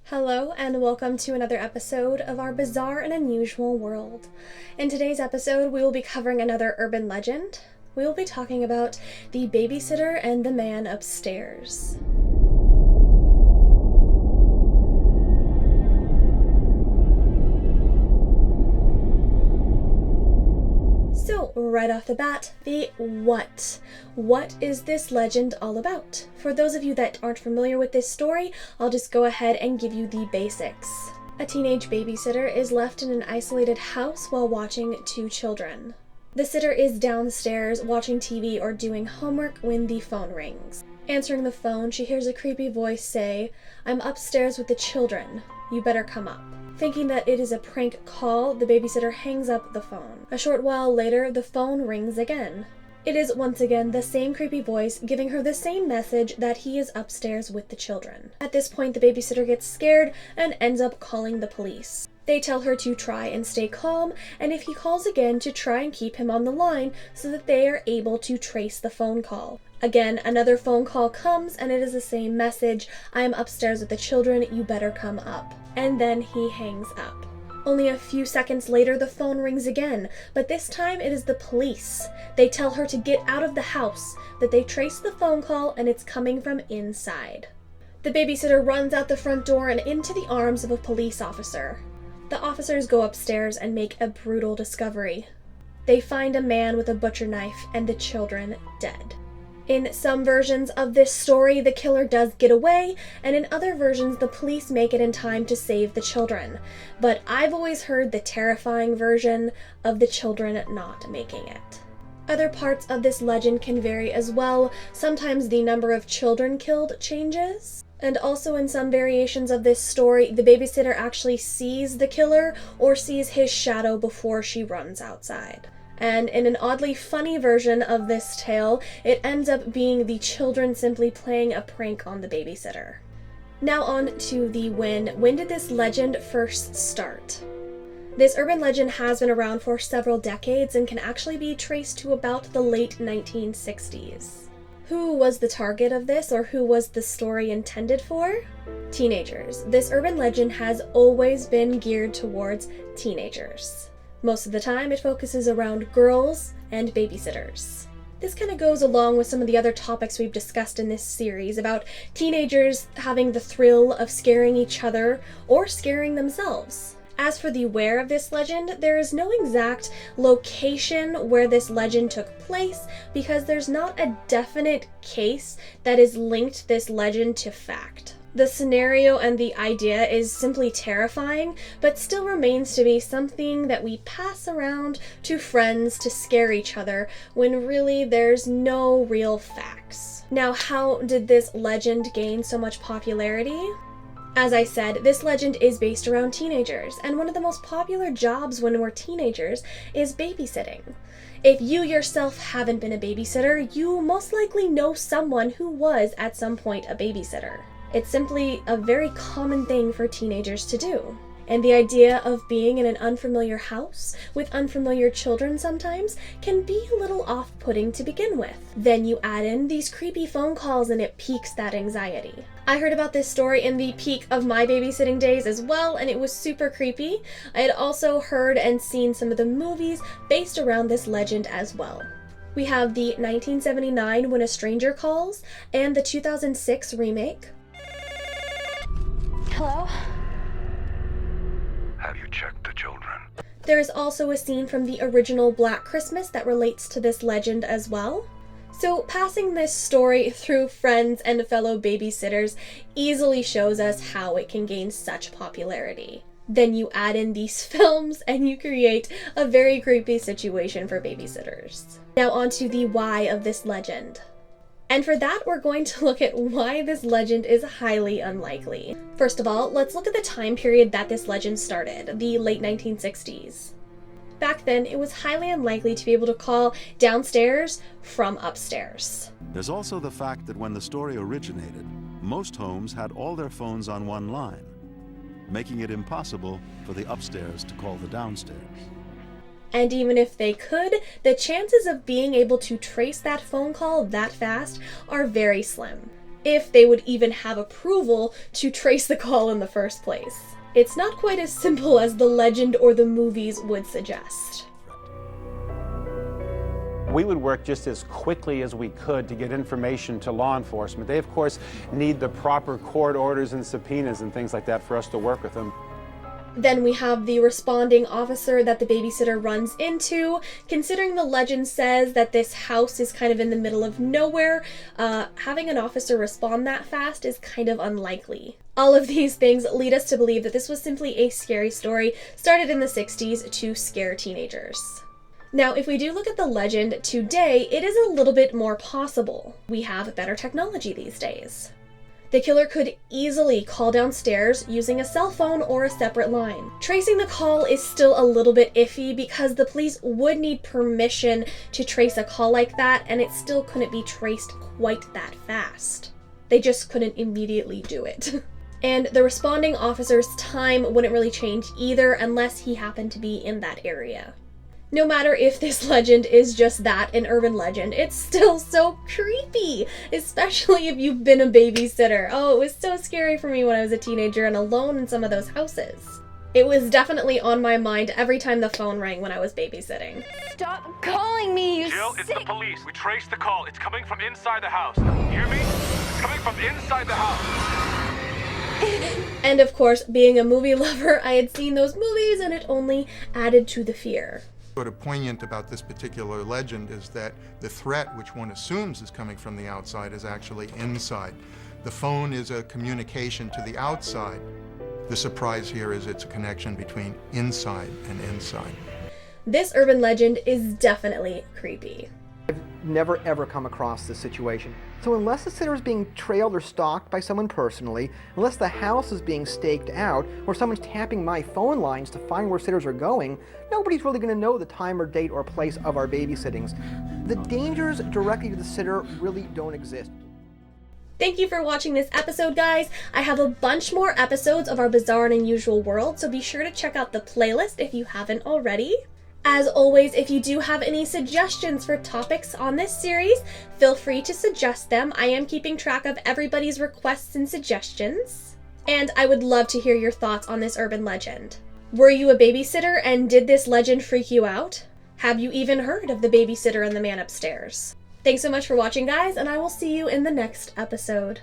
Hello and welcome to another episode of our bizarre and unusual world. In today's episode, we will be covering another urban legend. We will be talking about the babysitter and the man upstairs. So, right off the bat, the what. What is this legend all about? For those of you that aren't familiar with this story, I'll just go ahead and give you the basics. A teenage babysitter is left in an isolated house while watching two children. The sitter is downstairs watching TV or doing homework when the phone rings. Answering the phone, she hears a creepy voice say, "I'm upstairs with the children. You better come up." Thinking that it is a prank call, the babysitter hangs up the phone. A short while later, the phone rings again. It is once again the same creepy voice giving her the same message that he is upstairs with the children. At this point, the babysitter gets scared and ends up calling the police. They tell her to try and stay calm, and if he calls again, to try and keep him on the line so that they are able to trace the phone call. Again, another phone call comes and it is the same message, "I am upstairs with the children, you better come up." And then he hangs up. Only a few seconds later, the phone rings again, but this time it is the police. They tell her to get out of the house, that they trace the phone call and it's coming from inside. The babysitter runs out the front door and into the arms of a police officer. The officers go upstairs and make a brutal discovery. They find a man with a butcher knife and the children dead. In some versions of this story, the killer does get away, and in other versions, the police make it in time to save the children. But I've always heard the terrifying version of the children not making it. Other parts of this legend can vary as well. Sometimes the number of children killed changes. And also in some variations of this story, the babysitter actually sees the killer or sees his shadow before she runs outside. And in an oddly funny version of this tale, it ends up being the children simply playing a prank on the babysitter. Now on to the when. When did this legend first start? This urban legend has been around for several decades and can actually be traced to about the late 1960s. Who was the target of this, or who was the story intended for? Teenagers. This urban legend has always been geared towards teenagers. Most of the time, it focuses around girls and babysitters. This kind of goes along with some of the other topics we've discussed in this series about teenagers having the thrill of scaring each other or scaring themselves. As for the where of this legend, there is no exact location where this legend took place because there's not a definite case that is linked this legend to fact. The scenario and the idea is simply terrifying, but still remains to be something that we pass around to friends to scare each other when really there's no real facts. Now, how did this legend gain so much popularity? As I said, this legend is based around teenagers, and one of the most popular jobs when we're teenagers is babysitting. If you yourself haven't been a babysitter, you most likely know someone who was at some point a babysitter. It's simply a very common thing for teenagers to do. And the idea of being in an unfamiliar house with unfamiliar children sometimes can be a little off-putting to begin with. Then you add in these creepy phone calls and it piques that anxiety. I heard about this story in the peak of my babysitting days as well, and it was super creepy. I had also heard and seen some of the movies based around this legend as well. We have the 1979 When a Stranger Calls and the 2006 remake. Hello? Have you checked the children? There is also a scene from the original Black Christmas that relates to this legend as well. So passing this story through friends and fellow babysitters easily shows us how it can gain such popularity. Then you add in these films and you create a very creepy situation for babysitters. Now on to the why of this legend. And for that, we're going to look at why this legend is highly unlikely. First of all, let's look at the time period that this legend started, the late 1960s. Back then, it was highly unlikely to be able to call downstairs from upstairs. There's also the fact that when the story originated, most homes had all their phones on one line, making it impossible for the upstairs to call the downstairs. And even if they could, the chances of being able to trace that phone call that fast are very slim. if they would even have approval to trace the call in the first place. It's not quite as simple as the legend or the movies would suggest. We would work just as quickly as we could to get information to law enforcement. They, of course, need the proper court orders and subpoenas and things like that for us to work with them. Then we have the responding officer that the babysitter runs into. Considering the legend says that this house is kind of in the middle of nowhere, having an officer respond that fast is kind of unlikely. All of these things lead us to believe that this was simply a scary story started in the 60s to scare teenagers. Now, if we do look at the legend today, it is a little bit more possible. We have better technology these days. The killer could easily call downstairs using a cell phone or a separate line. Tracing the call is still a little bit iffy because the police would need permission to trace a call like that, and it still couldn't be traced quite that fast. They just couldn't immediately do it. And the responding officer's time wouldn't really change either unless he happened to be in that area. No matter if this legend is just that, an urban legend, it's still so creepy, especially if you've been a babysitter. Oh, it was so scary for me when I was a teenager and alone in some of those houses. It was definitely on my mind every time the phone rang when I was babysitting. Stop calling me, you Jill, sick... it's the police. We traced the call. It's coming from inside the house. You hear me? It's coming from inside the house. And of course, being a movie lover, I had seen those movies and it only added to the fear. What is poignant about this particular legend is that the threat, which one assumes is coming from the outside, is actually inside. The phone is a communication to the outside. The surprise here is it's a connection between inside and inside. This urban legend is definitely creepy. I've never ever come across this situation. So unless the sitter is being trailed or stalked by someone personally, unless the house is being staked out, or someone's tapping my phone lines to find where sitters are going, nobody's really going to know the time or date or place of our babysittings. The dangers directly to the sitter really don't exist. Thank you for watching this episode, guys. I have a bunch more episodes of our Bizarre and Unusual World, so be sure to check out the playlist if you haven't already. As always, if you do have any suggestions for topics on this series, feel free to suggest them. I am keeping track of everybody's requests and suggestions. And I would love to hear your thoughts on this urban legend. Were you a babysitter and did this legend freak you out? Have you even heard of the babysitter and the man upstairs? Thanks so much for watching, guys, and I will see you in the next episode.